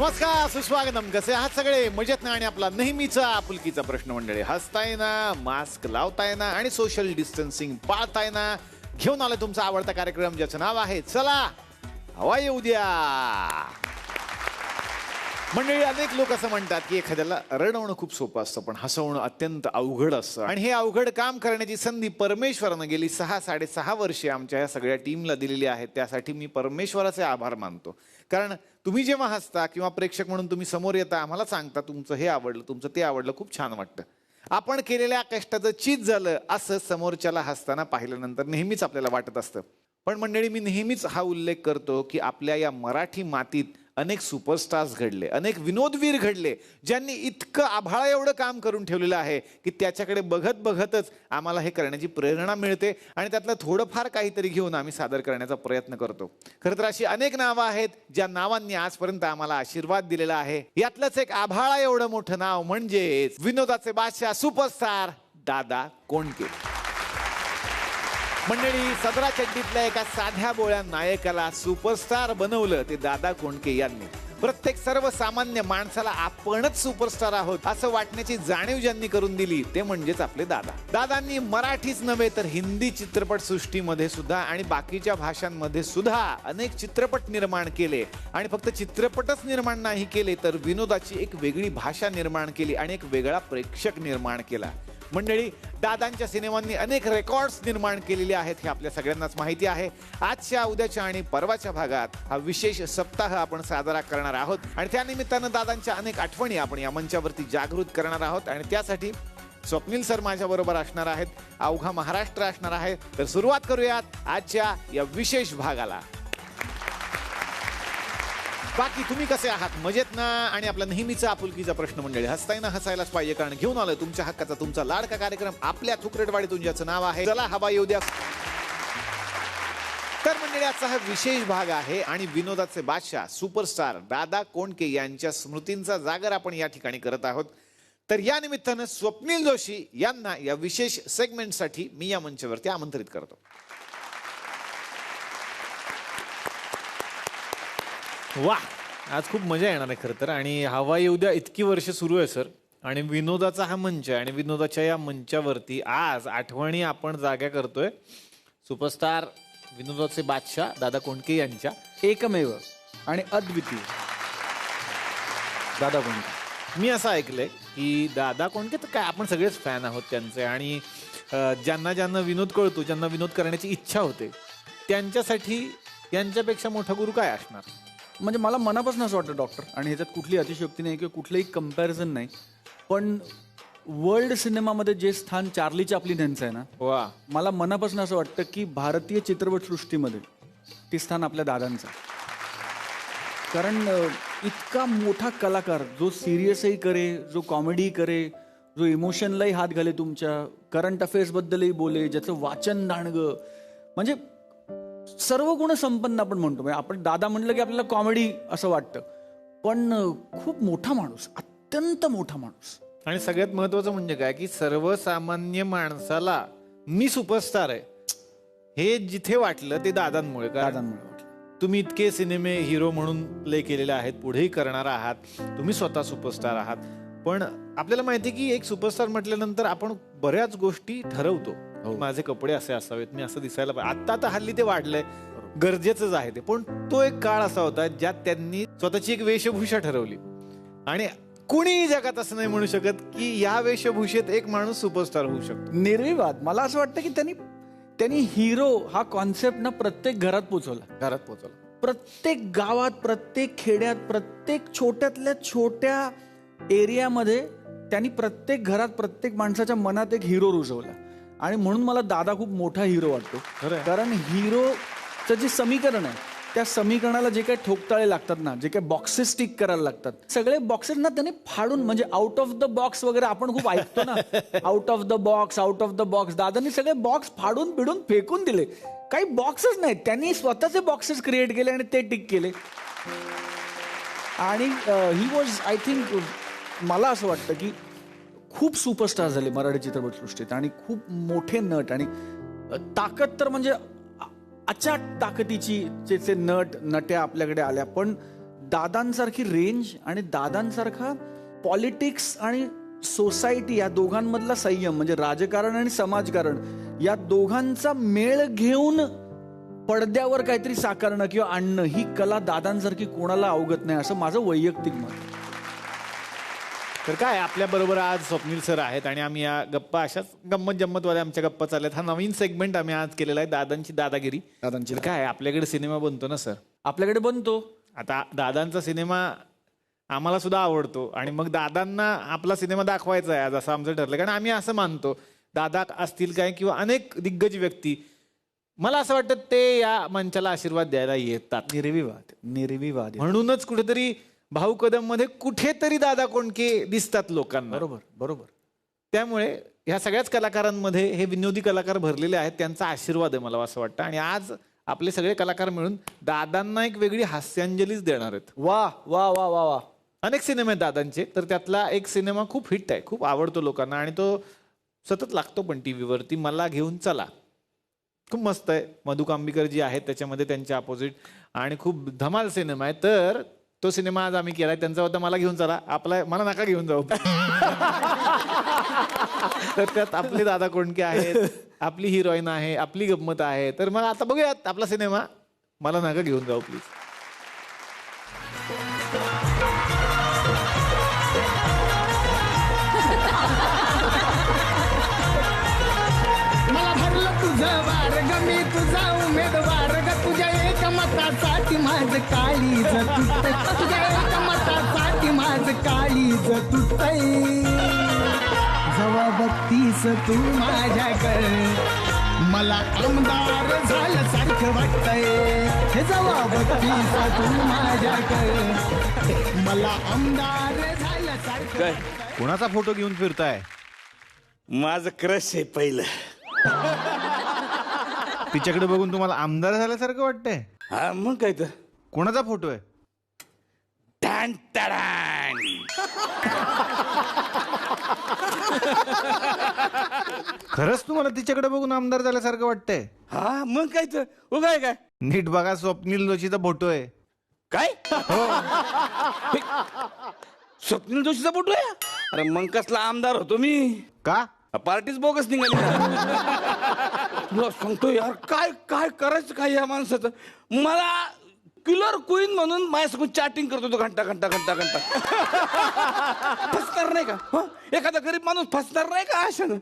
नमस्कार, सुस्वागतम. कसे आहात सगळे? मजेत ना? आणि आपला नेहमीचा आपुलकीचा प्रश्न मंडळी, हसताय ना, मास्क लावताय ना आणि सोशल डिस्टन्सिंग पाळताय ना? घेऊन आलोय तुमचा आवडता कार्यक्रम ज्याचं नाव आहे चला हवा येऊ द्या. मंडळी, अनेक लोक असं म्हणतात की एखाद्याला रडवणं खूप सोपं असतं, पण हसवणं अत्यंत अवघड असतं. आणि हे अवघड काम करण्याची संधी परमेश्वरानं गेली 6-6.5 वर्षे आमच्या या सगळ्या टीमला दिलेली आहे. त्यासाठी मी परमेश्वराचे आभार मानतो. कारण तुम्ही जेव्हा हसता किंवा प्रेक्षक म्हणून तुम्ही समोर येता, आम्हाला सांगता तुमचं हे आवडलं, तुमचं ते आवडलं, खूप छान वाटतं. आपण केलेल्या कष्टाचं चीज झालं असं समोरच्याला हसताना पाहिल्यानंतर नेहमीच आपल्याला वाटत असतं. पण मंडळी, मी नेहमीच हा उल्लेख करतो की आपल्या या मराठी मातीत अनेक सुपरस्टार्स घडले, अनेक विनोदवीर घडले, ज्यांनी इतकं आभाळा एवढं काम करून ठेवलेलं आहे की त्याच्याकडे बघत बघतच आम्हाला हे करण्याची प्रेरणा मिळते आणि त्यातलं थोडंफार काहीतरी घेऊन आम्ही सादर करण्याचा प्रयत्न करतो. खरं तर अशी अनेक नावं आहेत ज्या नावांनी आजपर्यंत आम्हाला आशीर्वाद दिलेला आहे. यातलंच एक आभाळा एवढं मोठं नाव म्हणजे विनोदाचे बादशाह सुपरस्टार दादा कोंडके. मंडळी, सदरा चड्डीतल्या एका साध्या बोळ्या नायकाला सुपरस्टार बनवलं ते दादा कोंडके यांनी. प्रत्येक सर्वसामान्य माणसाला आपणच सुपरस्टार आहोत असं वाटण्याची जाणीव ज्यांनी करून दिली ते म्हणजेच आपले दादा. दादांनी मराठीच नव्हे तर हिंदी चित्रपट सृष्टीमध्ये सुद्धा आणि बाकीच्या भाषांमध्ये सुद्धा अनेक चित्रपट निर्माण केले. आणि फक्त चित्रपटच निर्माण नाही केले तर विनोदाची एक वेगळी भाषा निर्माण केली आणि एक वेगळा प्रेक्षक निर्माण केला. मंडळी, दादांच्या सिनेमांनी अनेक रेकॉर्ड्स निर्माण केलेले आहेत हे आपल्या सगळ्यांनाच माहिती आहे. आजच्या, उद्याच्या आणि परवाच्या भागात हा विशेष सप्ताह आपण साजरा करणार आहोत आणि त्यानिमित्तानं दादांच्या अनेक आठवणी आपण या मंचावरती जागृत करणार आहोत. आणि त्यासाठी स्वप्नील सर माझ्या बरोबर असणार आहेत, अवघा महाराष्ट्र असणार आहे. तर सुरुवात करूयात आजच्या या विशेष भागाला. बाकी तुम्ही कसे आहात? मजेत ना? आणि आपला नेहमीचा आपुलकीचा प्रश्न मंडळी, हसताय ना? हसायलाच पाहिजे, कारण घेऊन आलोय तुमच्या हक्काचा, तुमचा लाडका कार्यक्रम आपल्या थुकरेटवाडीतून ज्याचं नाव आहे चला हवा येऊ द्या. तर मंडळी, आजचा हा विशेष भाग आहे आणि विनोदाचे बादशाह सुपरस्टार दादा कोंडके यांच्या स्मृतींचा जागर आपण या ठिकाणी करत आहोत. तर या निमित्तानं स्वप्नील जोशी यांना या विशेष सेगमेंटसाठी मी या मंचावरती आमंत्रित करतो. वा, आज खूप मजा येणार आहे खरं तर. आणि हवा येऊ द्या इतकी वर्ष सुरू आहे सर, आणि विनोदाचा हा मंच आहे आणि विनोदाच्या या मंचावरती आज आठवणी आपण जाग्या करतोय सुपरस्टार विनोदाचे बादशाह दादा कोंडके यांच्या. एकमेव आणि अद्वितीय दादा कोंडके. मी असं ऐकलंय की दादा कोंडके तर काय, आपण सगळेच फॅन आहोत त्यांचे. आणि ज्यांना ज्यांना विनोद कळतो, ज्यांना विनोद करण्याची इच्छा होते, त्यांच्यासाठी यांच्यापेक्षा मोठा गुरु काय असणार? म्हणजे मला मनापासून असं वाटतं डॉक्टर, आणि ह्याच्यात कुठली अतिशयोक्ती नाही किंवा कुठलंही कम्पॅरिझन नाही, पण वर्ल्ड सिनेमामध्ये जे स्थान चार्ली चॅपलिन यांचं आहे ना, वा, मला मनापासून असं वाटतं की भारतीय चित्रपटसृष्टीमध्ये ते स्थान आपल्या दादांचं. कारण इतका मोठा कलाकार, जो सिरियसही करे, जो कॉमेडी करे, जो इमोशनलाही हात घाले, तुमच्या करंट अफेअर्सबद्दलही बोले, ज्याचं वाचन दांडगं, म्हणजे सर्व गुण संपन्न आपण म्हणतो. म्हणजे आपण दादा म्हटलं की आपल्याला कॉमेडी असं वाटतं, पण खूप मोठा माणूस, अत्यंत मोठा माणूस. आणि सगळ्यात महत्वाचं म्हणजे काय की सर्वसामान्य माणसाला मी सुपरस्टार आहे हे जिथे वाटलं ते दादांमुळे. दादांमुळे वाटलं. तुम्ही इतके सिनेमे हिरो म्हणून प्ले केलेले आहेत, पुढेही करणार आहात, तुम्ही स्वतः सुपरस्टार आहात. पण आपल्याला माहिती आहे की एक सुपरस्टार म्हटल्यानंतर आपण बऱ्याच गोष्टी ठरवतो. माझे कपडे असे असावेत, मी असं दिसायला पाहिजे. आता हल्ली ते वाढलंय, गरजेचंच आहे ते. पण तो एक काळ असा होता ज्यात त्यांनी स्वतःची एक वेशभूषा ठरवली आणि कुणीही जगात असं नाही म्हणू शकत की या वेशभूषेत एक माणूस सुपरस्टार होऊ शकतो. निर्विवाद. मला असं वाटतं की त्यांनी हिरो हा कॉन्सेप्ट ना प्रत्येक घरात पोहोचवला. प्रत्येक गावात, प्रत्येक खेड्यात, प्रत्येक छोट्यातल्या छोट्या एरियामध्ये त्यांनी प्रत्येक घरात, प्रत्येक माणसाच्या मनात एक हिरो रुजवला. आणि म्हणून मला दादा खूप मोठा हिरो वाटतो. कारण हिरोचं जे समीकरण आहे, त्या समीकरणाला जे काही ठोकताळे लागतात ना, जे काही बॉक्सेस टिक करायला लागतात, सगळे बॉक्सेस ना त्यांनी फाडून, म्हणजे आउट ऑफ द बॉक्स वगैरे आपण खूप ऐकतो ना, out of the box, out of the box. दादांनी सगळे बॉक्स फाडून पिडून फेकून दिले. काही बॉक्सच नाहीत, त्यांनी स्वतःचे बॉक्सेस क्रिएट केले आणि ते टिक केले. आणि ही वॉज, आय थिंक, मला असं वाटतं की खूप सुपरस्टार झाले मराठी चित्रपटसृष्टीत आणि खूप मोठे नट. आणि ताकद तर म्हणजे अचाट ताकदीची जे नट नट्या आपल्याकडे आल्या. पण दादांसारखी रेंज आणि दादांसारखा पॉलिटिक्स आणि सोसायटी या दोघांमधला संयम, म्हणजे राजकारण आणि समाजकारण या दोघांचा मेळ घेऊन पडद्यावर काहीतरी साकारणं किंवा आणणं, ही कला दादांसारखी कोणाला अवगत नाही, असं माझं वैयक्तिक मत आहे. तर काय आपल्या बरोबर आज स्वप्नील सर आहेत आणि आम्ही या गप्पा अशाच गंमत जम्मतवाल्या आमच्या गप्पा चालल्यात. हा नवीन सेगमेंट आम्ही आज केलेला आहे, दादांची दादागिरी. दादांची तर काय आपल्याकडे सिनेमा बनतो ना सर, आपल्याकडे बनतो. आता दादांचा सिनेमा आम्हाला सुद्धा आवडतो आणि मग दादांना आपला सिनेमा दाखवायचा आहे आज, असं आमचं ठरलं. कारण आम्ही असं मानतो, दादा असतील काय किंवा अनेक दिग्गज व्यक्ती, मला असं वाटतं ते या मंचाला आशीर्वाद द्यायला येतात. निर्विवाद. म्हणूनच कुठेतरी भाऊ कदम मध्ये कुठेतरी दादा कोंडके दिसतात लोकांना. बरोबर. त्यामुळे ह्या सगळ्याच कलाकारांमध्ये हे विनोदी कलाकार भरलेले आहेत, त्यांचा आशीर्वाद आहे मला असं वाटतं. आणि आज आपले सगळे कलाकार मिळून दादांना एक वेगळी हास्यांजलीच देणार आहेत. वा वा वा वा वा. अनेक सिनेमे आहेत दादांचे, तर त्यातला एक सिनेमा खूप हिट आहे, खूप आवडतो लोकांना आणि तो सतत लागतो पण टीव्हीवरती, मला घेऊन चला. खूप मस्त आहे. मधु कांबीकर जी आहेत त्याच्यामध्ये त्यांच्या अपोजिट, आणि खूप धमाल सिनेमा आहे. तर तो सिनेमा आज आम्ही केलाय, त्यांचा होता मला घेऊन चला, आपला मला नका घेऊन जाऊ. तर त्यात आपले दादा कोंडके आहेत, आपली हिरोईन आहे, आपली गंमत आहे. तर मग आता बघूयात आपला सिनेमा मला नका घेऊन जाऊ प्लीज. मला भरलं तुझं वार ग, मी तुझा उमेदवार ग, तुझ्या एक मतासाठी माझं काळीज तुटतंय, तुझ्या एक मतासाठी माझं काळीज तुटतंय. जेव्हा बघतीस तू माझ्याकडे मला आमदार झाल्यासारखं वाटतंय. हे जेव्हा बघतीस तू माझ्याकडे मला आमदार झाल्यासारखं वाटतंय. कोणाचा फोटो घेऊन फिरताय? माझं क्रश आहे पहिलं. तिच्याकडे बघून तुम्हाला आमदार झाल्यासारखं वाटतंय? हा मग काय तर. कोणाचा फोटो आहे? टॅन टॅन. खरंच तुम्हाला तिच्याकडे बघून आमदार झाल्यासारखं वाटतंय? हा मग काय तर. उगाय काय नीट बघा, स्वप्नील जोशीचा फोटो आहे. काय हे, स्वप्नील जोशीचा फोटो आहे? अरे मग कसला आमदार होतो मी? का? पार्टीच बोगस निघाली ना. तुला सांगतो यार, काय काय करायचं काय या माणसाचं. मला किलर क्वीन म्हणून माझ्यासोबत चॅटिंग करतो तो घंटा घंटा घंटा घंटा. फसणार नाही का? हं? एखादा गरीब माणूस फसणार नाही का अशानं?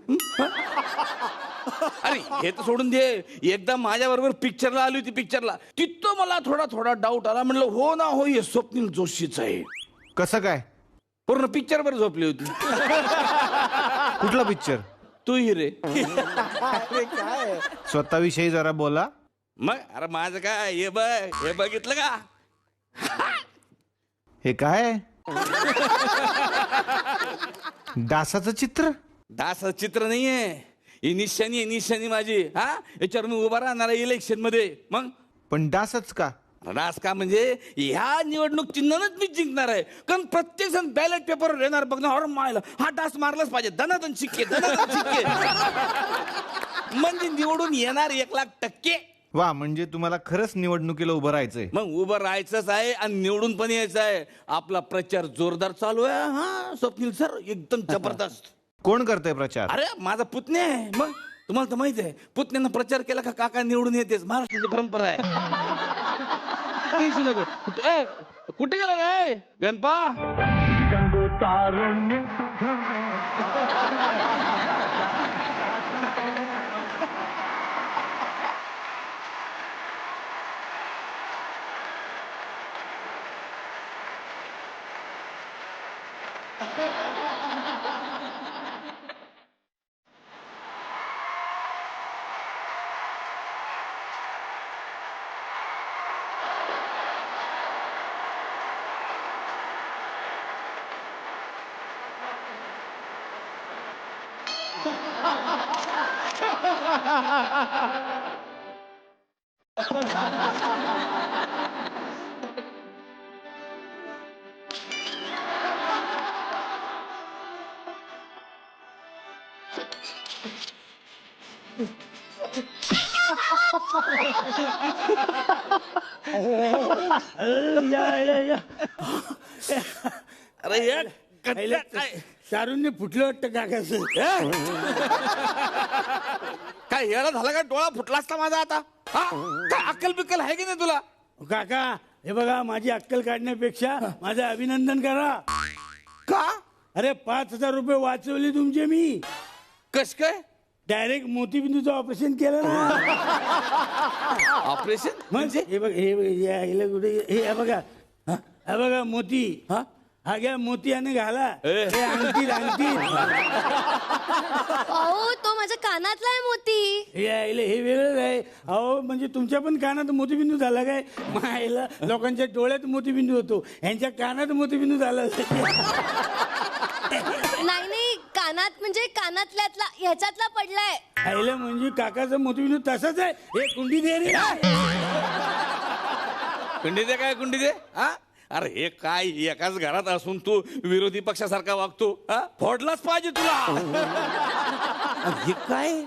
अरे हे तर सोडून दे. एकदा माझ्या बरोबर पिक्चरला आली होती, पिक्चरला तिथं मला थोडा थोडा डाऊट आला. म्हणलं हो ना हो, हे स्वप्नील जोशीच आहे. कसं काय? पूर्ण पिक्चर वर झोपली होती. कुठला पिक्चर? तू ही रे. स्वतःविषयी जरा बोला. मग अरे माझं काय, हे बघितलं का? हे काय? डासाचं चित्र? दास चित्र नाहीये, ही निशाणी आहे, निशाणी माझी. हा याच्यावर मी उभा राहणार आहे इलेक्शन मध्ये. मग पण डासच का? डास का म्हणजे ह्या निवडणूक चिन्हानच मी जिंकणार आहे. कारण प्रत्येक जण बॅलेट पेपर येणार बघणार, मायला हा डास मारलाच पाहिजे, धनाधन शिक्के धनाधन शिक्के. म्हणजे निवडून येणार 1,00,000%. वा, म्हणजे तुम्हाला खरंच निवडणुकीला उभं राहायचंय? मग उभं राहायचंच आहे आणि निवडून पण यायचं आहे. आपला प्रचार जोरदार चालू आहे. हा स्वप्नील सर, एकदम जबरदस्त. कोण करतंय प्रचार? अरे माझा पुतण्या आहे. मग तुम्हाला तर माहिती आहे, पुतण्यानं प्रचार केला का काका निवडून येतेच. महाराष्ट्राची परंपरा आहे. कुठे गेला काय गणपा? अरे या गड्ड्या काय शारूनने फुटलं वाटतं काकाचं. काय येडा झाला का? डोळा फुटला असता माझा आता. हा? काय अक्कल बिक्कल आहे की नाही तुला? काका हे बघा, माझी अक्कल काढण्यापेक्षा माझं अभिनंदन करा. का? अरे 5,000 रुपये वाचवले तुमचे मी. कस काय डायरेक्ट मोतीबिंदूचं ऑपरेशन केलं ना. ऑपरेशन? म्हणजे हे बघ, हे बघ, हे बघा, हा बघा मोती. हा घ्या मोती आणि घाला. हे अंगठी अंगठी. अहो तो माझ्या कानातला आहे मोती. हे वेगळं आहे. अहो म्हणजे तुमच्या पण कानात मोतीबिंदू झाला काय? मायला लोकांच्या डोळ्यात मोतीबिंदू होतो, यांच्या कानात मोतीबिंदू झाला. नाही नाही, कानात म्हणजे कानातल्यातला ह्याच्यातला पडलाय. आईला म्हणजे काकाचा मोतीबिंदू तसाच आहे. हे कुंडी दे रे. कुंडी दे काय कुंडी दे? हा? अरे हे काय एकाच घरात असून तू विरोधी पक्षासारखा वागतो? हा? फोडलाच पाहिजे तुला. हे काय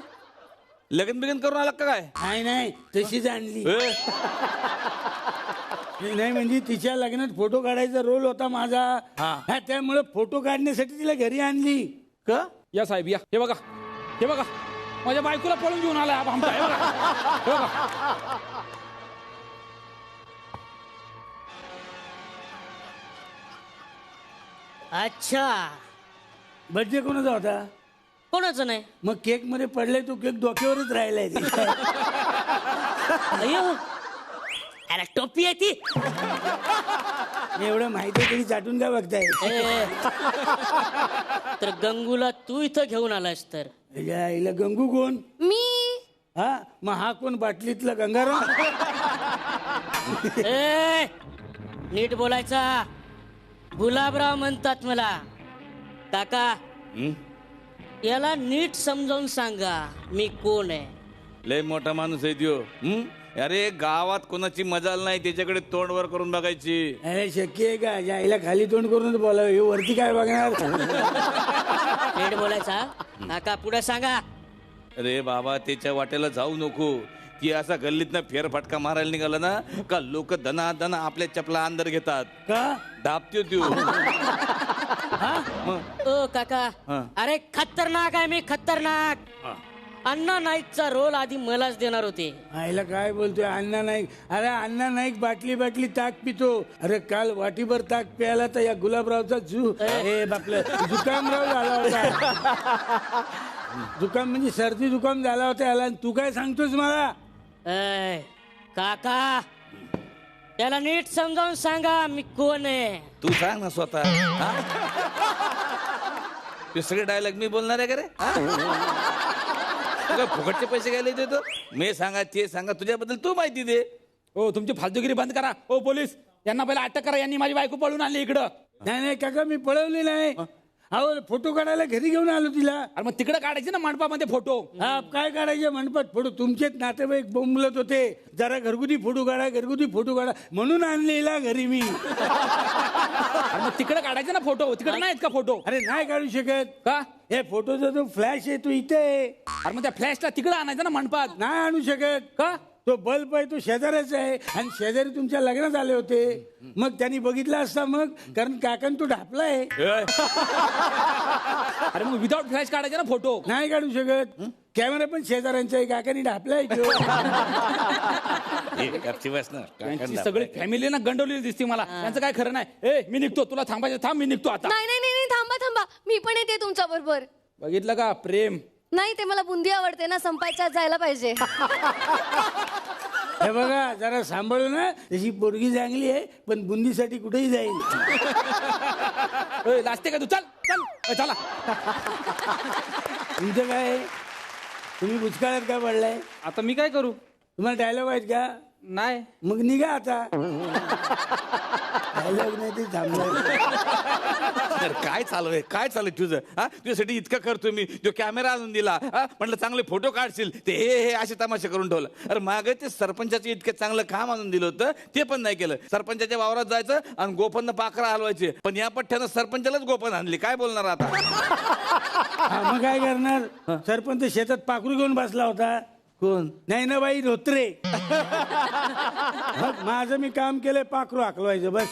लगन बिगन करून आला का काय? नाही नाही, तशीच आणली. ए, नाही म्हणजे तिच्या लग्नात फोटो काढायचा रोल होता माझा. हा, त्यामुळे फोटो काढण्यासाठी तिला घरी आणली. का? या साहेब या. हे बघा, हे बघा, माझ्या बायकोला पळून घेऊन आलाय हा भामटा. हे बघा, हे बघा. अच्छा, बर्थडे कोणाचा होता? कोणाचं नाही. मग केक मध्ये पडलाय तो केक डोक्यावरच राहिलाय. अय्यो, अरे टोपी आहे ती. एवढं माहिती तरी चाटून काय बघताय? ए, तर गंगूला तू इथं घेऊन आलास तर हिला गंगू कोण? मी हा, मग हा कोण बाटलीतला गंगाराम? ए, नीट बोलायचा. गुलाबराव म्हणतात मला. काका याला नीट समजावून सांगा मी कोण आहे. लय मोठा माणूस आहे त्यो. अरे गावात कोणाची मजाल नाही त्याच्याकडे तोंड वर करून बघायची. अरे शक्य आहे का? आईला खाली तोंड करूनच बोलावं. हे वरती काय बघणार? नीट बोलायचा. काका पुढे सांगा. अरे बाबा त्याच्या वाटेला जाऊ नको. की असा गल्लीतनं फेरफटका मारायला निघाला ना का लोक दना दना आपल्या चपला अंदर घेतात. का? दाबत्यो त्यो. ओ काका, अरे खतरनाक आहे मी, खतरनाक. अण्णा नाईकचा रोल आधी मलाच देणार होते. आईला काय बोलतोय अण्णा नाईक? अरे अण्णा नाईक बाटली बाटली ताक पितो. अरे काल वाटीभर ताक प्यायला तर या गुलाबरावचा बापलं जुकामराव झाला होता. जुकाम म्हणजे सर्दी जुकाम झाला होता याला. तू काय सांगतोस मला? ए, काका त्याला नीट समजावून सांगा मी कोण आहे. तू सांग ना स्वतः. हा? ते सगळे डायलॉग मी बोलणार आहे का रे? फुकटचे पैसे घ्यायला देतो मी. सांगा ते सांगा, तुझ्याबद्दल तू माहिती दे. हो, तुमची फालतूगिरी बंद करा. हो पोलीस, यांना पहिला अटक करा. यांनी माझी बायको पळून आणली इकडं. नाही नाही काका, मी पळवली नाही. अहो फोटो काढायला घरी घेऊन आलो तिला. अरे मग तिकडे काढायचे ना मंडपामध्ये फोटो. हा, काय काढायचे मंडपात फोटो? तुमचेच नातेवाईक बोंबलत होते जरा घरगुती फोटो काढा, घरगुती फोटो काढा, म्हणून आणलेला घरी मी. अरे मग तिकडे काढायचे ना फोटो. तिकडे नाहीत का फोटो? अरे नाही काढू शकत. का? हे फोटोचा जो फ्लॅश आहे तो इथे आहे. अरे मग त्या फ्लॅशला तिकडे आणायचं ना मंडपात. नाही आणू शकत. का? तो बल्ब आहे तो शेजाऱ्याचा आहे आणि शेजारी तुमच्या लग्नात आले होते. मग त्यांनी बघितला असता मग, कारण काकान तो ढापलाय. अरे मग विदाउट फ्लॅश काढायचे ना फोटो. नाही काढू शकत. कॅमेरा पण शेजाऱ्यांचा आहे, काकानी ढापलाय तो. त्यांची सगळी फॅमिली ना गंडवलेली दिसते मला. त्यांचं काय खरं नाही. ए, मी निघतो. तुला थांबायचं थांब, मी निघतो आता. नाही नाही नाही नाही, थांबा थांबा, मी पण येते तुमच्या बरोबर. बघितलं का प्रेम? नाही, ते मला बुंदी आवडते ना, संपायच्यात जायला पाहिजे. हे बघा जरा सांभाळू ना. तशी पोरगी चांगली आहे पण बुंदीसाठी कुठेही जाईल. ए, लाजते का तू? चल चल. ए, चला. तुमचं काय आहे? तुम्ही बुचकाळ्यात काय पडलाय? आता मी काय करू? तुम्हाला डायलॉग आहेत का? नाही. मग निघा आता. डायलॉग नाही ते थांबलं. काय चालू आहे? काय चालू आहे तुझं? हा, तुझ्यासाठी इतकं करतो मी. जो कॅमेरा आणून दिला, म्हटलं चांगले फोटो काढशील, ते हे असे तमाशे करून ठेवलं. अरे मागे ते सरपंचाचं इतकं चांगलं काम आणून दिलं होतं, ते पण नाही केलं. सरपंचाच्या वावरात जायचं आणि गोपन पाखरा हलवायचे, पण या पठ्ठ्यानं सरपंचालाच गोपन आणली. काय बोलणार आता? मग काय करणार? सरपंच शेतात पाखरू घेऊन बसला होता. कोण? नाही ना बाई धोत्रे. माझं मी काम केलंय पाखरू हाकलवायचं बस.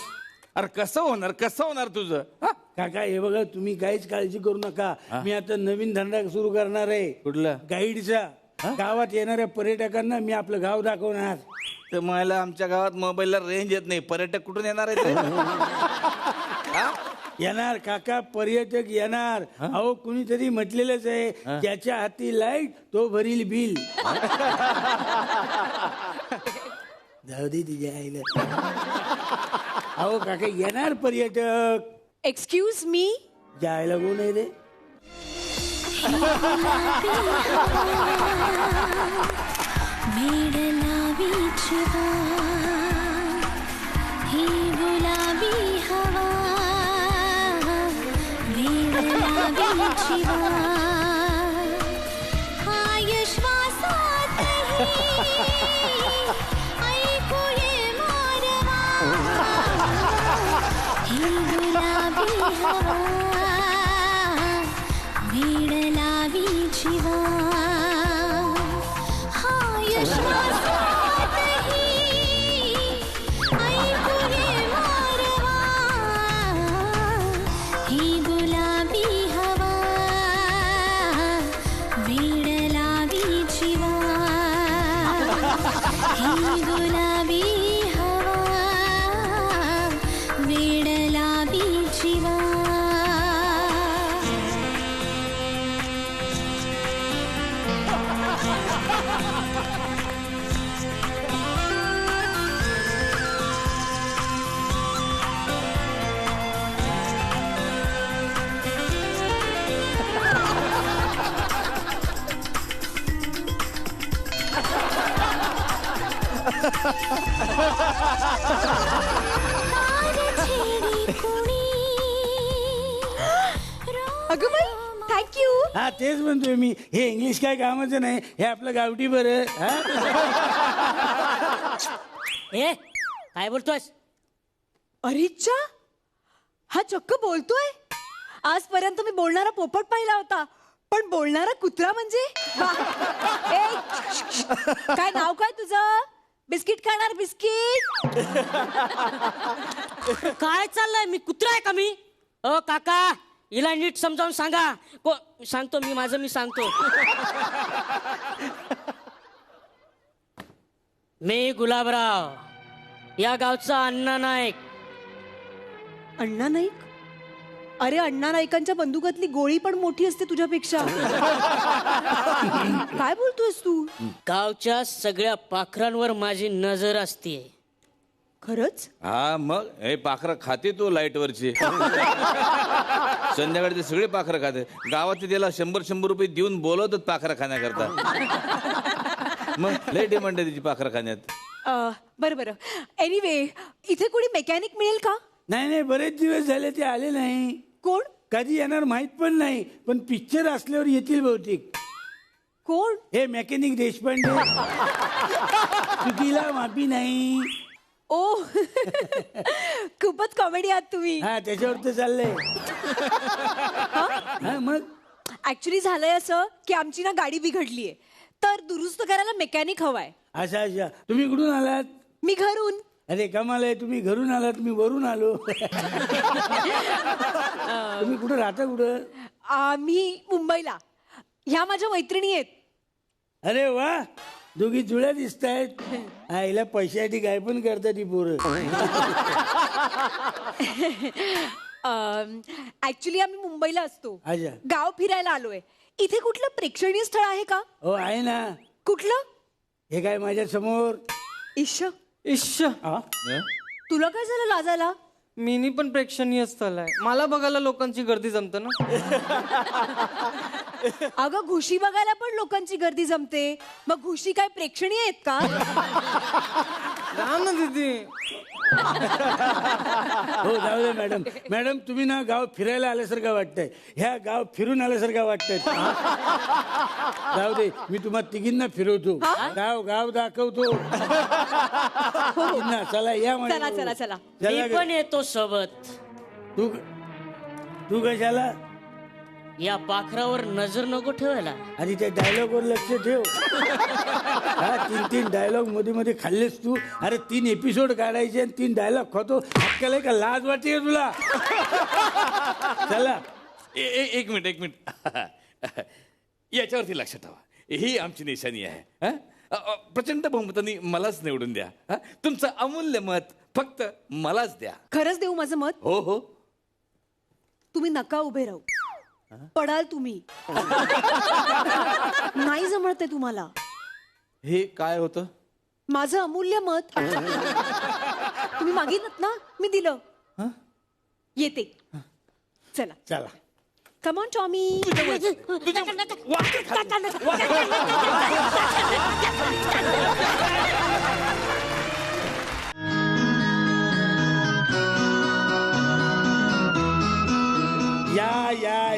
अरे कसं होणार तुझं? हा? काका हे बघा तुम्ही काहीच काळजी करू नका. मी आता नवीन धंदा सुरू करणार आहे. कुठला? गाईडचा. गावात येणाऱ्या पर्यटकांना मी आपलं गाव दाखवणार. तर मला आमच्या गावात मोबाईलला रेंज येत नाही, पर्यटक कुठून येणार आहे? येणार काका, पर्यटक येणार. अहो कुणीतरी म्हटलेलंच आहे, ज्याच्या हाती लाईट तो भरील बिल. जाऊ दे तिच्या आईला. अहो काका येणार पर्यटक. Excuse me. जायला कोण आहे रे? ही गुलाबी हवा, हाय श्वासातही ऐकू ये मारवा. ही गुलाबी हवा वेड लावी जीवा. हाय श्वासातही ऐकू ये मारवा. ही गुलाबी हवा वेड लावी जीवा. ही गुलाबी हवा वेड लावी जीवा. अगं बाई थँक्यू. हा तेच म्हणतोय मी. हे इंग्लिश काय कामाचं नाही. हे आपलं गावठी बरं. ए काय बोलतोयस? अरेच्चा, हा चक्क बोलतोय. आजपर्यंत मी बोलणारा पोपट पाहिला होता, पण बोलणारा कुत्रा म्हणजे वा. ए, काय नाव काय तुझं? बिस्किट खाणार बिस्किट? काय चाललंय? मी कुत्रा आहे का मी? काका हिला नीट समजावून सांगा. सांगतो मी माझं मी सांगतो. मी गुलाबराव, या गावचा अण्णा नाईक. अण्णा नाईक? अरे अण्णा नाईकांच्या बंदुकातली गोळी पण मोठी असते तुझ्यापेक्षा. काय बोलतोयस तू? गावच्या सगळ्या पाखरांवर माझी नजर असते. खरंच? हा मग हे पाखरं खाते तो लाईट वरची. संध्याकाळी ते सगळे पाखरं खाते. गावात त्याला 100 रुपये देऊन बोलवतात पाखरं खाण्याकरता. मग लय डिमांड आहे त्याची पाखरं खाण्यात. बरं बरं. एनिवे, इथे कोणी मेकॅनिक मिळेल का? नाही बरेच दिवस झाले ते आले नाही. कोण? कधी येणार माहित पण नाही, पण पिक्चर असल्यावर येतील बहुतेक. कोण? हे मेकॅनिक देशपांडे. चुकीला माफी नाही. ओ खूपच कॉमेडी आहात तुम्ही. हा त्याच्यावर तर चाललंय. हा मग ऍक्च्युली झालंय असं की आमची ना गाडी बिघडलीये, तर दुरुस्त करायला मेकॅनिक हवाय. अच्छा तुम्ही कुठून आलात? मी घरून. अरे कमाल आहे, तुम्ही घरून आलात, मी वरून आलो. तुम्ही कुठं राहता? कुठं? आम्ही मुंबईला. ह्या माझ्या मैत्रिणी आहेत. अरे वा, दोघी जुळ्या दिसत आहेत. आईला पैशासाठी काय पण करतात ही पोरं. ऍक्च्युली आम्ही मुंबईला असतो. अच्छा. गाव फिरायला आलोय. इथे कुठलं प्रेक्षणीय स्थळ आहे का? हो आहे ना. कुठलं? हे काय माझ्या समोर. इश्श, तुला काय झालं लाजायला? मिनी पण प्रेक्षणीय स्थळ आहे. मला बघायला लोकांची गर्दी जमते ना. अगं घुशी बघायला पण लोकांची गर्दी जमते. मग घुशी काय प्रेक्षणीय आहेत का? राम ना दीदी. हो जाऊ दे मॅडम. मॅडम तुम्ही ना गाव फिरायला आल्यासारखं वाटतंय. ह्या गाव फिरून आल्यासारखं वाटतंय. जाऊ दे, मी तुम्हाला तिघींना फिरवतो. गाव गाव दाखवतो. चला या. चला चला चला. मी पण येतो सोबत. तू कशाला? या पाखरावर नजर नको ठेवायला. आधी त्या डायलॉग वर लक्ष ठेव. हा 3 डायलॉग मध्ये मध्ये खाल्लेस तू. अरे 3 एपिसोड काढायचे आणि 3 डायलॉग खातो. अक्कल का लाज वाटते का तुला? चला एक मिनिट याच्यावरती लक्षात ठेवा, ही आमची निशाणी आहे. हं? प्रचंड बहुमताने मलाच निवडून द्या. हं? तुमचं अमूल्य मत फक्त मलाच द्या. खरंच देऊ माझं मत? हो हो. तुम्ही नका उभे राहू, पडाल तुम्ही. नाही जमत आहे तुम्हाला. हे काय होतं? माझं अमूल्य मत तुम्ही मागितलं ना, मी दिलं. येते. चला चला. Come on Tommy.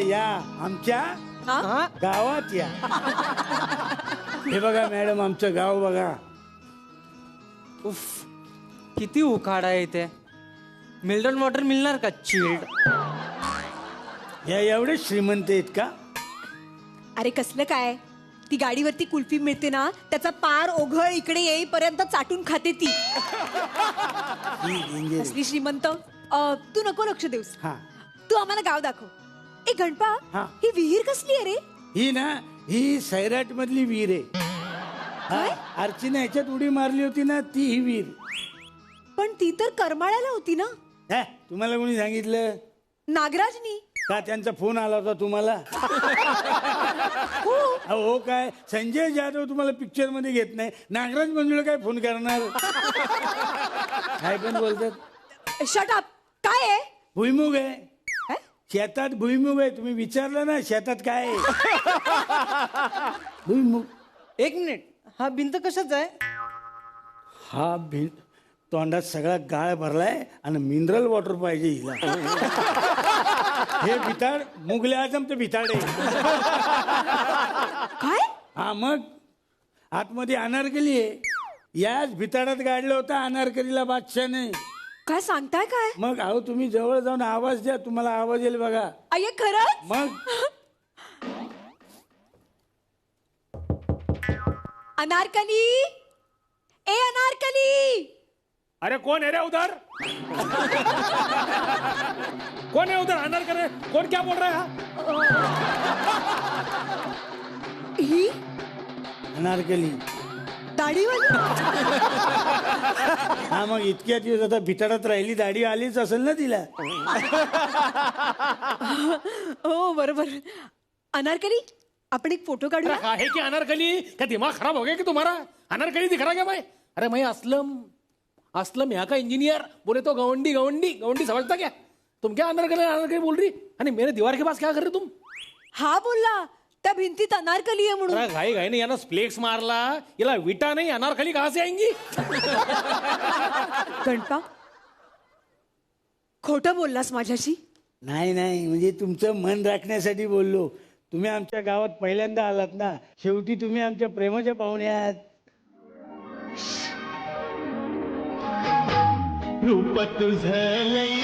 या आमच्या हा? गावात या. हे बघा मॅडम, आमचं गाव बघा. उफ, किती उकाडा आहे इथे. मिल्टन वॉटर मिळणार का चिल्ड? या एवढे श्रीमंत आहेत का? अरे कसलं काय, ती गाडीवरती कुल्फी मिळते ना, त्याचा पार ओघळ इकडे येईपर्यंत चाटून खाते ती. असली श्रीमंत. तू नको लक्ष देऊस. हा. तू आम्हाला गाव दाखव. ए गणपा, हा. ही विहीर कसली आहे रे? ही सैराट मधली विहीर आहे. काय? अर्चना ह्याच्यात उडी मारली होती ना, ती ही विहीर. पण ती तर करमाळ्याला होती ना. तुम्हाला कोणी सांगितलं? नागराजनी. का त्यांचा फोन आला होता तुम्हाला? हो काय, संजय जाधव तुम्हाला पिक्चर मध्ये घेत नाही, नागराज मंजुळे काय फोन करणार? काय पण बोलतात. Shut up. काय आहे? भुईमुग आहे. काय? शेतात भुईमुग आहे. तुम्ही विचारलं ना शेतात काय आहे? भुईमुग. एक मिनिट, हा भिंत कशाच आहे? हा भिंत तोंडात सगळा गाळ भरलाय आणि मिनरल वॉटर पाहिजे हिला. हे भिताड मुगले आजमचं भिताड आहे. काय? हा मग आतमध्ये अनारकली आहे. याच भिताडात गाडलं होतं अनारकलीला बादशाने. काय सांगताय काय? मग अहो तुम्ही जवळ जाऊन आवाज द्या, तुम्हाला आवाज येईल बघा. अय्या खरंच? मग अनारकली, ए अनारकली. अरे कौन है रे उधर? कौन है उधर? अनार करे. कौन क्या बोल रहा है? ही अनारकली. दाढीवाली. हा मग इतक्या दिवस आता भिताडात राहिली, दाढी आलीच असेल ना तिला. हो बरोबर. अनारकली, आपण एक फोटो काढूया. है कि अनारकली? क्या दिमाग खराब हो गया कि तुम्हारा? अनारकली दिख रहा क्या मैं? अरे मैं असलम यहाँ का इंजीनियर. बोले तो गवंडी गवंडी गवंडी समझता क्या? तुम क्या अनारकली बोल रही? अरे मेरे दीवार के पास क्या कर रहे तुम? हा बोलला त्या भिंतीत अनारकली आहे म्हणून. घाई घाई ने याना फ्लेक्स मारला. याला विटा नहीं, अनारकली कहाँ से आएंगी? गणपा, खोटं बोललास माझ्याशी? नाही म्हणजे तुमचं मन राखण्यासाठी बोललो. तुम्ही आमच्या गावात पहिल्यांदा आलात ना, शेवटी तुम्ही आमच्या प्रेमाच्या पाहुण्यात. रूप तुझं लई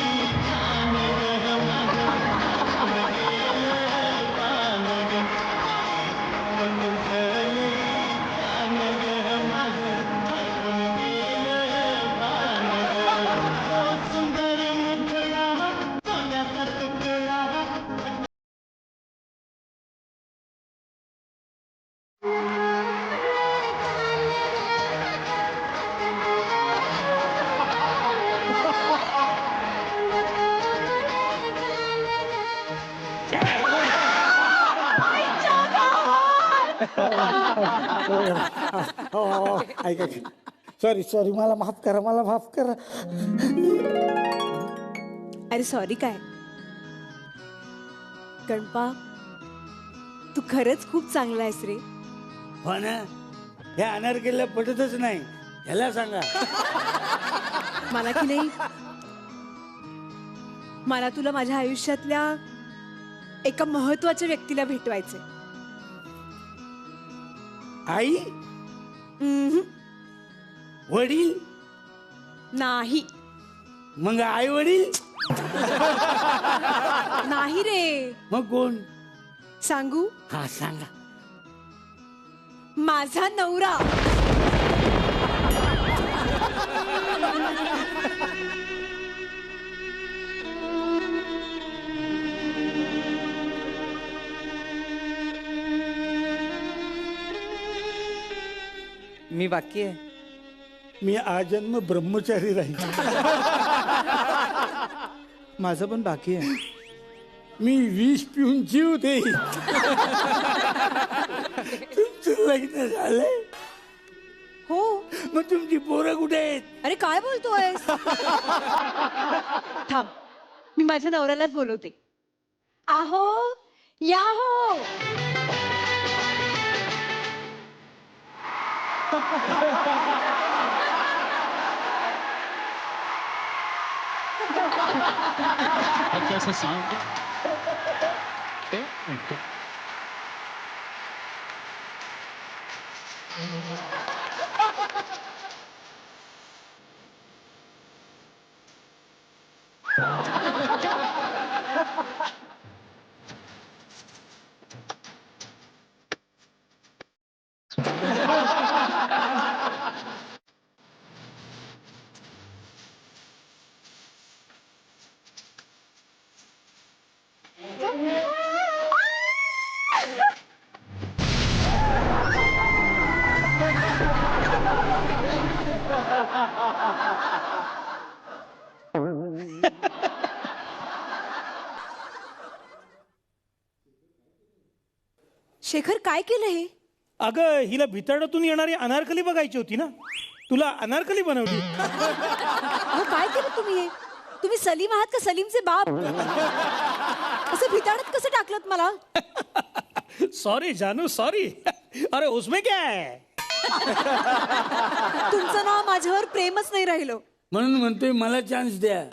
ऐका, सॉरी मला माफ करा. अरे सॉरी काय गणपा, तू खरंच खूप चांगला आहेस रे. हो ना. ह्या अनारकलीला पटतच नाही. ह्याला सांगा. मला की नाही, मला तुला माझ्या आयुष्यातल्या एका महत्वाच्या व्यक्तीला भेटवायचंय. आई? वडील? नाही. मग आई वडील? नाही रे. मग कोण? सांगू? हा सांगा. माझा नवरा. मी बाकी आहे. मी आजन्म ब्रह्मचारी राहील. माझं पण बाकी आहे. मी विष पिऊन जीव देईल. तुमचं लग्न झालंय? हो. मग तुमची पोरं कुठे आहेत? अरे काय बोलतोय? थांब, मी माझ्या नवऱ्यालाच बोलवते. आहो, या हो. कैसा साउंड शेखर काय केलं हे? अगं हिला भितरडातून येणारी अनारकली बघायची होती ना, तुला अनारकली बनवली. अहो काय केलं तुम्ही हे? तुम्ही सलीम आहात का सलीमचे बाप? असं भिताडत कसं टाकलत मला? सॉरी जानू सॉरी. अरे उसमें क्या है. तुमचं नाव माझ्यावर प्रेमच नाही राहिलं. म्हणून म्हणतोय मला चान्स द्या.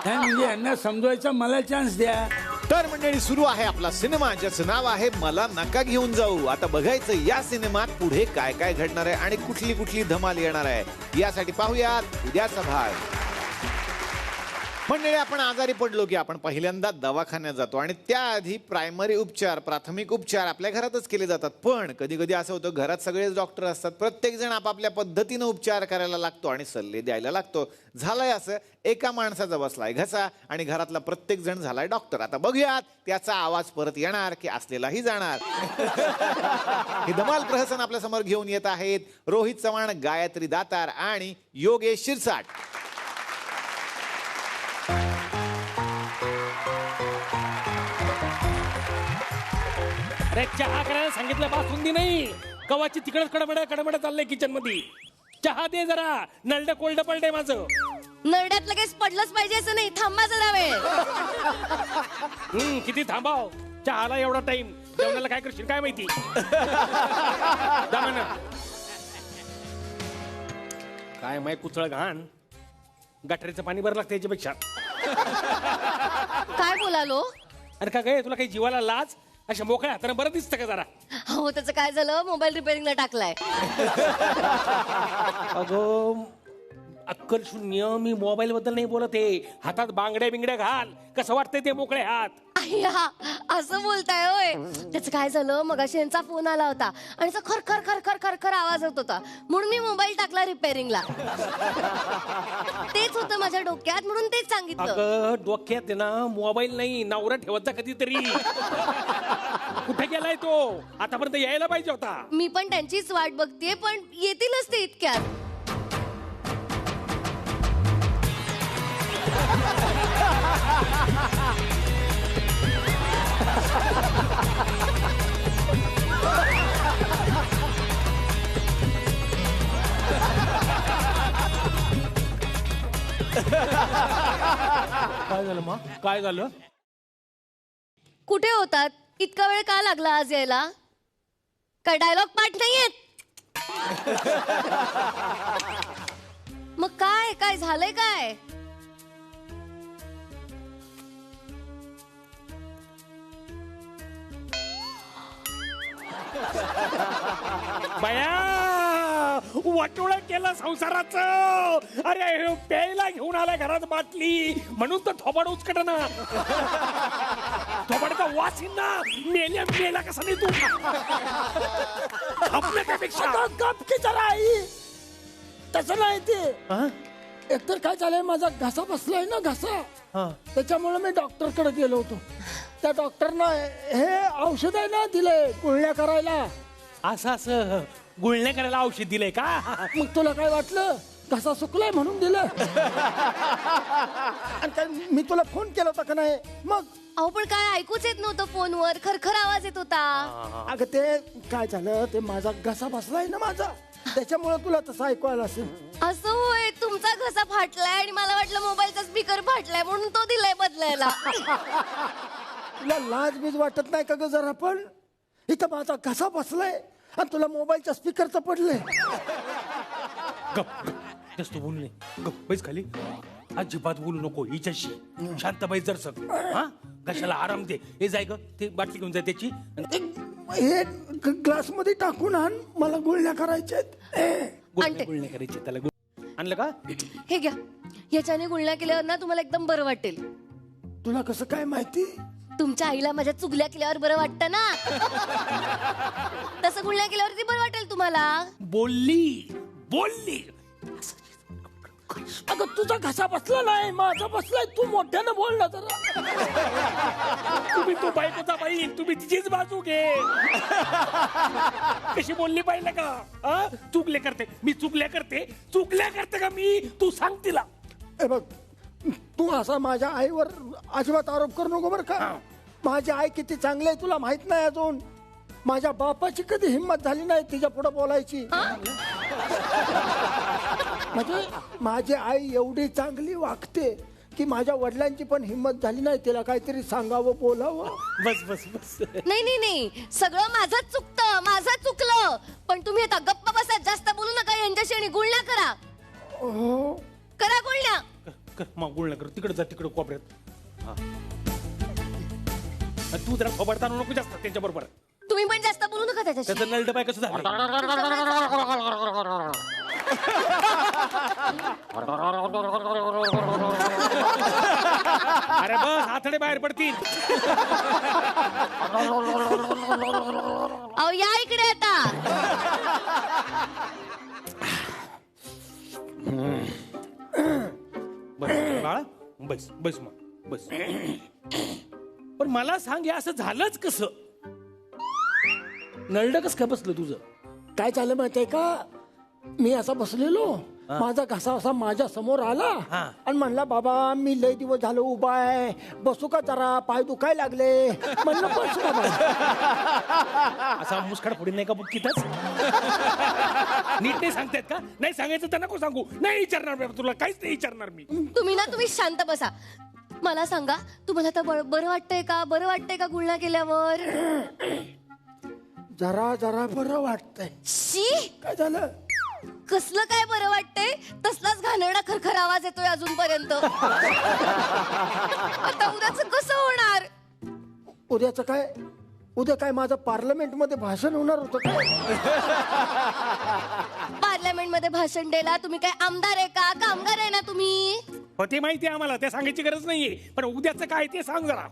काय म्हणजे यांना समजवायचा मला चान्स द्या. तर मंडळी सुरू आहे आपला सिनेमा ज्याचं नाव आहे मला नका घेऊन जाऊ. आता बघायचं या सिनेमात पुढे काय काय घडणार आहे आणि कुठली कुठली धमाल येणार आहे. यासाठी पाहूयात उद्याचा भाग. मंडळी आपण आजारी पडलो की आपण पहिल्यांदा दवाखान्यात जातो आणि त्याआधी प्रायमरी उपचार प्राथमिक उपचार आपल्या घरातच केले जातात. पण कधी कधी असं होतं घरात सगळेच डॉक्टर असतात, प्रत्येक जण आपापल्या पद्धतीनं उपचार करायला लागतो आणि सल्ले द्यायला लागतो. झालंय असं एका माणसाचा बसलाय घसा आणि घरातला प्रत्येक जण झालाय डॉक्टर. आता बघूयात त्याचा आवाज परत येणार की असलेलाही जाणार. हे धमाल प्रहसन आपल्या समोर घेऊन येत आहेत रोहित चव्हाण, गायत्री दातार आणि योगेश शिरसाट. अरे चहा करायला सांगितलं, बासुंदी नाही. कवाची तिकडच कडमड चाललंय किचन मध्ये. चहा दे जरा. नळड कोल्ड पडलंय माझं. नरड्यात लगेच पडलंच पाहिजे असं नाही. थांबा जरा वेळ. किती थांबाव. चहाला एवढा टाइम. जेवणाला काय करशील काय माहिती. दमानं. काय माय कुचळ घाण. गटारीचं पाणी बरं लागतं याच्यापेक्षा. काय बोलालो? अरे का काय तुला काही जीवाला लाज. अशा मोकळ्या हाताने बरं दिसतं का जरा. हो त्याचं काय झालं? मोबाईल रिपेअरिंगला टाकलाय. अगं अक्कल शून्य. मी मोबाईल बद्दल नाही बोलत आहे. हातात बांगड्या बिंगड्या घाल. कसं वाटतंय ते मोकळे हात. अय्या, असं बोलताय होय. त्याचं काय झालं मगाशी यांचा फोन आला होता आणि खर खर खर खर खर खर आवाज होत होता म्हणून मी मोबाईल टाकला रिपेअरिंगला. तेच होतं माझ्या डोक्यात म्हणून तेच सांगितलं. अगं डोक्यात आहे ना मोबाईल नाही नवरा ठेवत कधीतरी. कुठे गेलाय तो? आतापर्यंत यायला पाहिजे होता. मी पण त्यांचीच वाट बघतेय पण येतीलच ते इतक्यात. काय झालं मग? काय झालं? कुठे होतात? इतका वेळ का लागला आज यायला? काय डायलॉग पाठ नाहीयेत? मग काय काय झालंय काय? बाया वाटोळं केलं संसाराचं. अरे प्यायला घेऊन आलाय घरात बाटली म्हणून तर थोबाड उचकट ना. थोबाडचा वासिंदा मेल्या मेला कसा नाही तू आपल्या त्यापेक्षा गप की जरा आई तसं नाही ते एकतर काय झालंय माझा घसा बसलाय ना घसा त्याच्यामुळे मी डॉक्टरकडे गेलो होतो. त्या डॉक्टरनं हे औषध आहे ना दिलंय गुळण्या करायला. असं गुळण्या करायला औषध दिलंय का? मग तुला काय वाटलं घसा सुकलाय म्हणून दिलं? आणि काय मी तुला फोन केला होता का नाही? मग अहो पण काय ऐकूच येत नव्हतं फोनवर, खरखर आवाज येत होता. अगं ते काय झालं ते माझा घसा बसलाय ना माझा त्याच्यामुळे तुला तसं ऐकू आलं असेल. असं होय, तुमचा घसा फाटलाय आणि मला वाटलं मोबाईलचा स्पीकर फाटलाय म्हणून तो दिलाय बदलायला. तुला लाज बीज वाटत नाही का ग जरा? पण इथं माझा घसा बसलाय आणि तुला मोबाईलच्या स्पीकरचं पडलंय. गप जास्त बोलू नये. गप बैस खाली. अजिबात बोलू नको हिच्याशी. शांत बैस जर सग. हा कशाला आराम दे. हे जाय ग ते बाटली घेऊन जाय त्याची. हे ग्लास मध्ये टाकून आण मला गुळण्या करायच्या आणते. गुळण्या करायची त्याला. आणलं का? हे घ्या, ह्याच्याने गुळण्या केल्यावर ना तुम्हाला एकदम बरं वाटेल. तुला कसं काय माहिती? तुमच्या आईला माझ्या चुगल्या केल्यावर बरं वाटतं ना, तसं गुळण्या केल्यावरती बरं वाटेल तुम्हाला. बोलली बोलली. अगं तुझा घसा बसला नाही माझा बसलाय. तू मोठ्यानं बोल ना जरा. तुम्ही तो बायकोचा बाई, तुम्ही तिचीच बाजू घे. कशी बोलली पाहिजे का? चुकले करते मी, चुकल्या करते का मी? तू सांग तिला. ए बघ तू असा माझ्या आईवर अजिबात आरोप करू नको बरं का. माझी आई किती चांगली आहे तुला माहित नाही अजून. माझ्या बापाची कधी हिंमत झाली नाही तिच्या पुढे बोलायची. म्हणजे माझी आई एवढी चांगली वागते की माझ्या वडिलांची पण हिंमत झाली नाही तिला काहीतरी सांगावं बोलावं. बस बस बस. नाही सगळं माझंच चुकतं, माझं चुकलं. पण तुम्ही आता गप्प बसा, जास्त बोलू नका यांच्याशी आणि गुळण्या करा. हो करा गुळण्या. कर मग गुळण्या कर. तिकडे जा, तिकडे कोपऱ्यात. तू जरा फोबाडता नको जास्त त्यांच्या बरोबर. तुम्ही पण जास्त बोलू नका त्याच्याशी. त्याचं नळड पाय कसं झालं? अरे बस आथडे बाहेर पडतील. अहो या इकडे आता. बाळा बस बस मग बस. पण मला सांग हे असं झालंच कसं? नळड कस काय बसलं तुझं? काय झालं माहितीये का? मी असा बसलेलो माझा घसा असा माझ्या समोर आला आणि म्हणला बाबा मी लय दिवस झालो उभा आहे बसू का जरा पाय दुखाय लागले. म्हणलं बस बाबा. असा मुसखड फोडीन नाही का बुक्कीतच? नीट नाही सांगतायत का? नाही सांगायचं तर नको सांगू. नाही विचारणार तुला, काहीच नाही विचारणार मी. तुम्ही शांत बसा. मला सांगा तुम्हाला आता बरं वाटतंय का? बरं वाटतंय का गुळण्या केल्यावर? जरा जरा बरं वाटतंय. शी काय झालं? कसलं काय बरं वाटतंय? तसलाच घाणेरडा खरखर आवाज येतोय अजूनपर्यंत. आता उद्याचं कसं होणार? उद्याचं काय? उद्या काय माझं पार्लमेंट मध्ये भाषण होणार होतं काय? पार्लमेंट मध्ये भाषण द्यायला तुम्ही काय आमदार आहे का? कामगार आहे ना तुम्ही? हो ते माहिती आहे आम्हाला, त्या सांगायची गरज नाहीये. पण उद्याचं काय ते सांग जरा.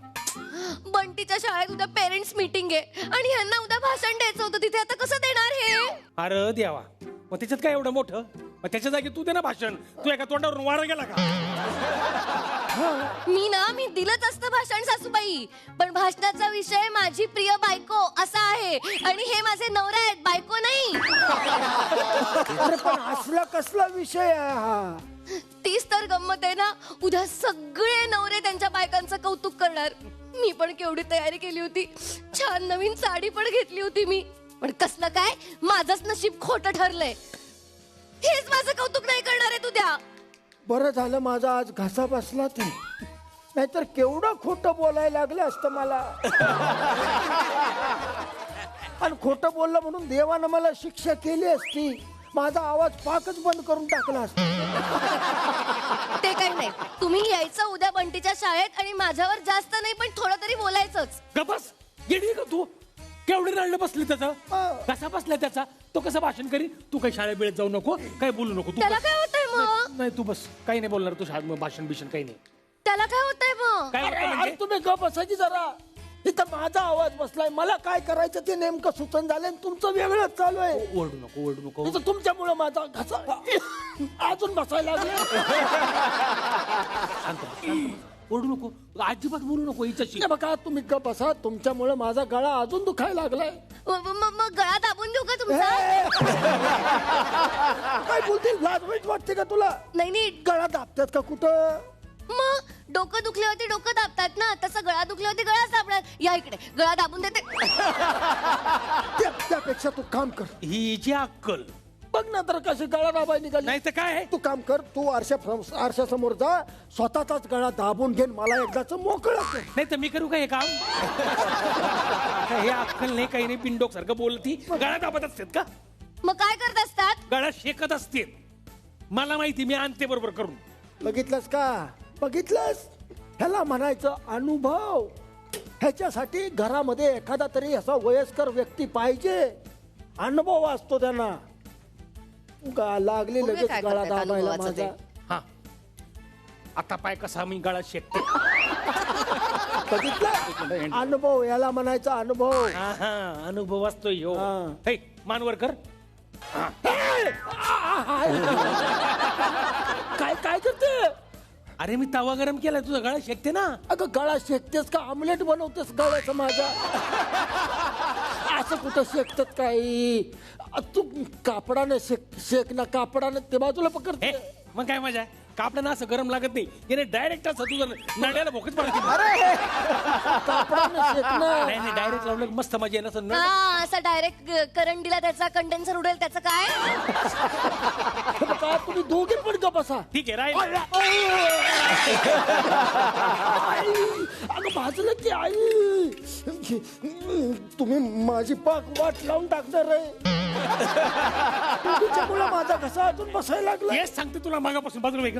बंटीच्या शाळेत उद्या पेरेंट्स मीटिंग आहे आणि ह्यांना उद्या भाषण द्यायचं होतं तिथे. आता कसं देणार हे? अरे देवा, मग त्याच्यात काय एवढं मोठं? मग त्याच्या जागी तू दे ना भाषण. तू एका तोंडावरून वारा गेला का? मी दिलंच असतं भाषण सासूबाई, पण भाषणाचा विषय माझी प्रिय बायको असा आहे आणि हे माझे नवरा आहेत, बायको नाही. अरे पण असला कसला विषय आहे हा? तीच तर गंमत आहे ना. उद्या सगळे नवरे त्यांच्या बायकांचं कौतुक करणार. मी पण केवढी तयारी केली होती. छान नवीन साडी पण घेतली होती मी. पण कसलं काय, माझंच नशीब खोटं ठरलंय. हेच माझं कौतुक नाही करणार आहे उद्या. बरं झालं माझा आज घसा बसला ते, नाहीतर केवढं खोटं बोलायला लागलं असतं मला. आणि खोटं बोललं म्हणून देवानं मला शिक्षा केली असती. माझा आवाज पाकच बंद करून टाकला असता. ते काही नाही. तुम्ही यायचं उद्या बंटीच्या शाळेत आणि माझ्यावर जास्त नाही पण थोडं तरी बोलायचंच. गबस येडी का तू? केवढी रडलं बसली त्याचा? कसा बसला त्याचा? तो कसं भाषण करी? तू काही शाळेत वेळेत जाऊ नको, काही बोलू नको. तू त्याला काय होतंय मग? नाही तू बस, काही नाही बोलणार तू शाळेत. भाषण बिषण काही नाही. त्याला काय होतंय मग? काय होतं म्हणजे? तुम्ही गप बसायची जरा. इथं माझा आवाज बसलाय, मला काय करायचं ते नेमकं सुचन झालंय आणि तुमचं वेगळंच चालू आहे. ओरडू नको ओरडू नको. इथं तुमच्यामुळे माझा घसा अजून बसायला लागला. ओरडू नको, अजिबात बोलू नको हिच्याशी. हे बघा तुम्ही गप्प बसा, तुमच्यामुळे माझा गळा अजून दुखायला लागलाय. मग गळा दाबून देऊ का तुमचा? काय बोलतील, लाज वाईट वाटते का तुला? नाही नाही, गळा दाबतात का कुठं? मग डोकं दुखल्यावरती डोकं दाबतात ना, तसं गळा दुखल्यावरती गळाच दाबणार. या इकडे गळा दाबून देते. त्यापेक्षा तू काम कर, हिची अक्कल बघ ना तर कशी गळा दाबाय निघाली. नाही तर काय. तू काम कर, तू आरशासमोर जा, स्वतःचाच गळा दाबून घेऊन मला एकदाच मोकळं कर. नाही तर मी करू का हे काम? हे अक्कल नाही, काही नाही, पिंडोक सारखं बोलती. गळा दाबत असतात का? मग काय करत असतात? गळा शेकत असते. मला माहिती, मी आणते बरोबर करून. बघितलंस का, बघितलंस? ह्याला म्हणायचं अनुभव. ह्याच्यासाठी घरामध्ये एखादा तरी असा वयस्कर व्यक्ती पाहिजे, अनुभव असतो त्यांना. लागली लगेच गळा दाबायला माझा. हा, आता पाय कसा मी गळा शेकते. बघितलं, अनुभव याला म्हणायचा अनुभव. हा, अनुभव असतोय हो. हे, मानवर कर. काय काय करते? अरे मी तवा गरम केलाय, तुझा गळा शेकते ना. अगं गळा शेकतेस का ऑमलेट बनवतेस गळ्याचं माझ्या? असं कुठं शेकतात काही? तू कापडाने शेक ना, कापडाने ते बाजूला पकडते. मग काय मजा आहे? कापडानं असं गरम लागत नाही, याने डायरेक्ट असं तुझं नड्याला भोकच पडते. कापडाने शेक ना. नाही, डायरेक्ट लावलं मस्त मजा येईल. असं हा, असा डायरेक्ट करंट दिला, त्याचा कंडेन्सर उडेल, त्याचं काय? का तुम्ही दोघे पण गप बसा. ठीक आहे, राहील. अगं भाजलं की आई, तुम्ही माझी पाक वाट लावून टाकणार आहे. तुमच्यामुळे माझा घसा अजून बसायला लागला. हेच सांगते तुला मागापासून. बाजूला वेग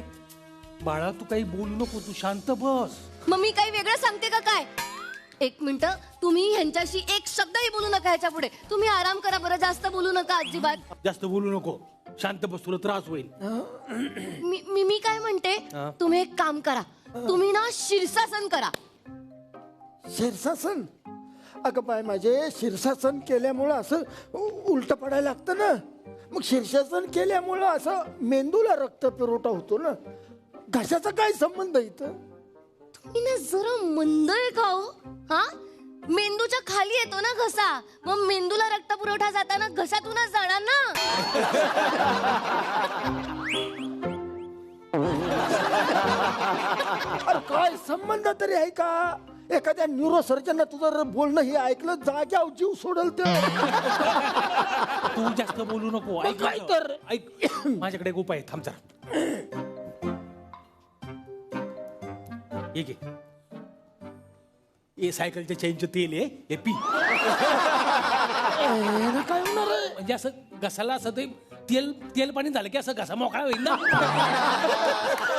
बाळा, तू काही बोलू नको, तू शांत बस. मग मी काही वेगळं सांगते का काय? एक मिनिट, तुम्ही ह्यांच्याशी एक शब्दही बोलू नका ह्याच्या पुढे. तुम्ही आराम करा बरं, जास्त बोलू नका अजिबात. जास्त बोलू नको, शांत बस, तुला त्रास होईल. मी काय म्हणते, तुम्ही एक काम करा, तुम्ही ना शीर्षासन करा. शीर्षासन? अगं बाय माझे, शीर्षासन केल्यामुळं असं उलट पडायला लागतं ना. मग शीर्षासन केल्यामुळं असं मेंदूला रक्त पुरवठा होतो ना. घशाचा काय संबंध इथं? तुम्ही ना जरा मंद आहे का हो? हा, मेंदूच्या खाली येतो ना घसा, मग मेंदूला रक्त पुरवठा जाताना घशातूनच जाणार ना. अरे काय संबंध तरी आहे का? एखाद्या न्यूरोसर्जनला तुझं बोलणं हे ऐकलं, जाग्यावर जीव सोडल ते. तू जास्त बोलू नको. ऐक काय तर ऐक, माझ्याकडे एक उपाय आहे, थांब जरा. हे घे, हे सायकलच्या चेनचं तेल आहे, हे पी. काय होणार आहे? म्हणजे असं घसाला असं ते तेल पाणी झालं की असं घसा मोकळा होईल ना.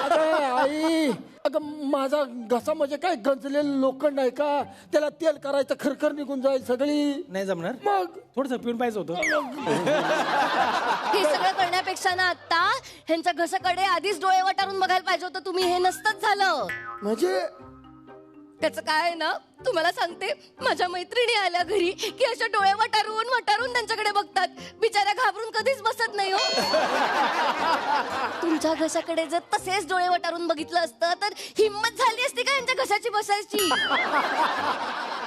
अरे आई, अगं माझा घसा म्हणजे काय गंजलेलं लोखंड आहे का? त्याला तेल करायचं, खरखर निघून जाईल सगळी. नाही जमणार. मग थोडस पिऊन पाहिजे होतं. हे सगळं करण्यापेक्षा ना आता ह्यांच्या घशाकडे आधीच डोळे वटारून बघायला पाहिजे होतं तुम्ही. हे नसतंच झालं. म्हणजे त्याचं काय आहे ना, तुम्हाला सांगते, माझ्या मैत्रिणी आल्या घरी की अशा डोळे वटारून वटारून त्यांच्याकडे बघतात. बिचाऱ्या घाबरून कधीच बसत नाही हो. तुमच्या घशाकडे जर तसेच डोळे वटारून बघितलं असतं तर हिम्मत झाली असती का यांच्या घशाची बसायची?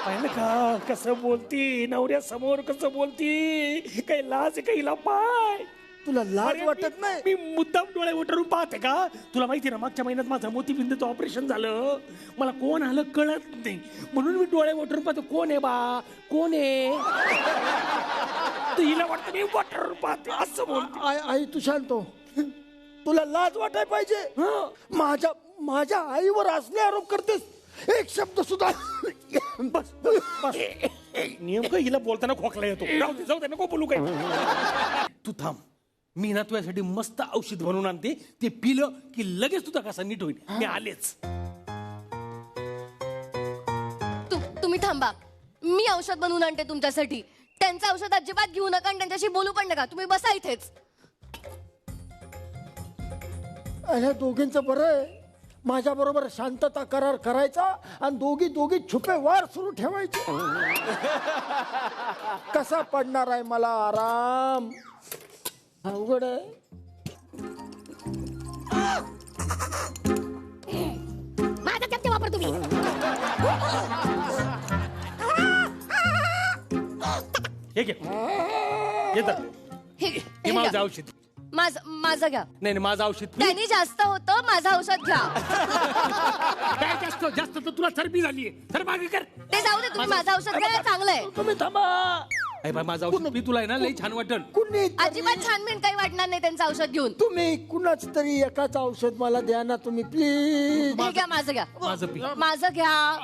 पाहिलं का कसं बोलती, नवऱ्या समोर कसं बोलती. काही लाज आहे, काही पाय. तुला लाज वाटत नाही? मी मुद्दाम डोळे उठरून पाहते का? तुला माहिती ना, मागच्या महिन्यात माझं मोतीबिंदूचं ऑपरेशन झालं. मला कोण आलं कळत नाही, म्हणून मी डोळे उठरून पाहतो. कोण आहे बा, कोण आहे? हिला वाटतं मी वटरून पाहते असं बोलते. आई तू शांत हो. तुला लाज वाटाय पाहिजे. माझ्या आईवर असले आरोप करतेस. एक शब्द सुद्धा. बस बस. नेमकं हिला बोलताना खोकला येतो. जाऊ दे, नको बोलू काय. तू थांब, मी ना तुझ्यासाठी मस्त औषध बनवून आणते. ते पिलं की लगेच तुझा कसा नीट होईल. मी आलेच. तुम्ही थांबा, मी औषध बनवून आणते तुमच्यासाठी. त्यांचं औषध अजिबात घेऊ नका आणि त्यांच्याशी बोलू पण नका. तुम्ही बसा इथेच. ह्या दोघींचं बरं आहे, माझ्या बरोबर शांतता करार करायचा आणि दोघी छुपे वार सुरू ठेवायचे. कसा पडणार आहे मला आराम? अवघड आहे. माझा चमचे वापर तुम्ही. हे घे येतं. हे माझं औषध. माझं घ्या. नाही माझं औषध त्यांनी जास्त होतं, माझं औषध घ्या. काय जास्त जास्त तर तुला चरबी झालीये. तर मागे कर. ते जाऊ दे, तुम्ही माझं औषध घ्या, चांगलंय. तुम्ही थांबा. माझं औषध मी तुला आहे ना लई छान वाटल. कुणी अजिबात छान मिळून काही वाटणार नाही त्यांचं औषध घेऊन. तुम्ही कुणाच तरी एकाच औषध मला द्या ना तुम्ही प्लीज. हे घ्या, माझं घ्या. माझं पी. माझं घ्या.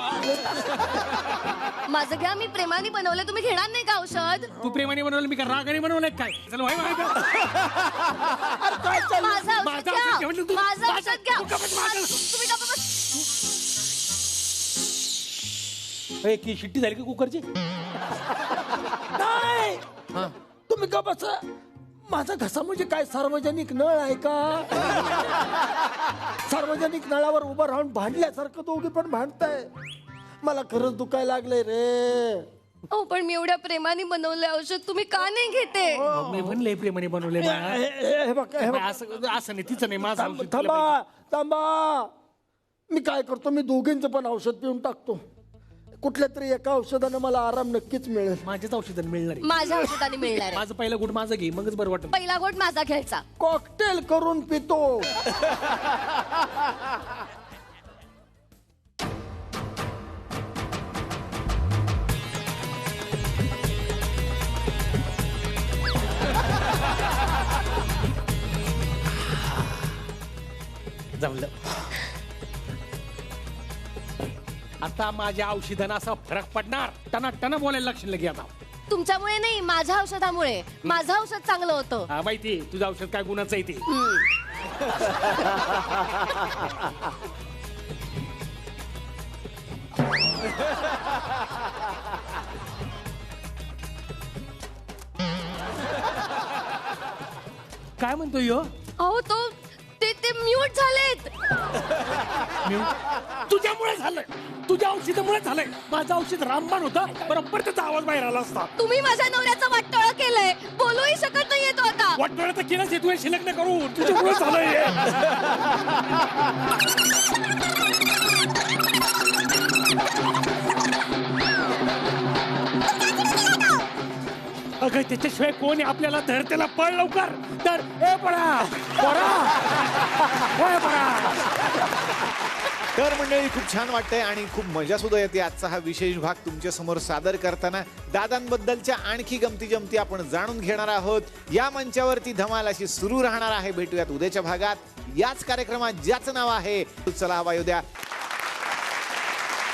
माझं घ्या. मी प्रेमाने बनवलं, तुम्ही घेणार नाही का औषध? तू प्रेमाने बनवलं मी का रागाने बनवलं काय? चल माझं औषध घ्या. माझं औषध घ्या. तुम्ही गप्प बस. की शिट्टी झाली का कुकरची? नाही तुम्ही का बस. माझा घसा म्हणजे काय सार्वजनिक नळ आहे का? सार्वजनिक नळावर उभं राहून भांडल्यासारखं दोघी पण भांडताय. मला खरंच दुखायला लागलंय रे. हो पण मी एवढ्या प्रेमाने बनवलंय औषध, तुम्ही का नाही घेते? मी म्हणले प्रेमाने बनवले हे बघ असं नाही तिचं नाही माझं औषध तुला थांबा थांबा. मी काय करतो, मी दोघींचं पण औषध पिऊन टाकतो. कुठल्या तरी एका औषधानं मला आराम नक्कीच मिळेल. पाहिजे. माझ्याच औषधाने मिळणार आहे. माझ्या औषधाने मिळणार आहे. माझं पहिला गुट माझं घे मगच बरं वाटत. पहिला गोट माझा घ्यायचा. कॉकटेल करून पितो. जमलं. आता माझ्या औषधानं असा फरक पडणार. टना बोलायला लक्ष लगे आता. तुमच्यामुळे नाही, माझ्या औषधामुळे. माझं औषध चांगलं होतं. हा माहिती तुझं औषध काय गुणाचं आहे ते. काय म्हणतोय ह्यो? अहो तो ते म्यूट झालेत. तुझ्यामुळे झालंय. तुझ्या औषधामुळे झालंय. माझं औषध रामबाण होतं, बरोबर त्याचा आवाज बाहेर आला असता. तुम्ही माझ्या नवऱ्याचं वाटोळं केलंय. बोलूही शकत नाहीये तो आता. वाटोळं तर केलंच आहे. तू शिल्लक नाही करू. तुझ्यामुळे झालंय. अगं त्याच्याशिवाय कोणी आपल्याला धरतेला पळ लवकर. तर ए पळा तर मंडळी खूप छान वाटतंय आणि खूप मजा सुद्धा येते. आजचा हा विशेष भाग तुमच्या समोर सादर करताना दादांबद्दलच्या आणखी गमती जमती आपण जाणून घेणार आहोत. या मंचावरती धमाल अशी सुरू राहणार आहे. भेटूयात उद्याच्या भागात याच कार्यक्रमात ज्याचं नाव आहे चला हवा येऊ द्या.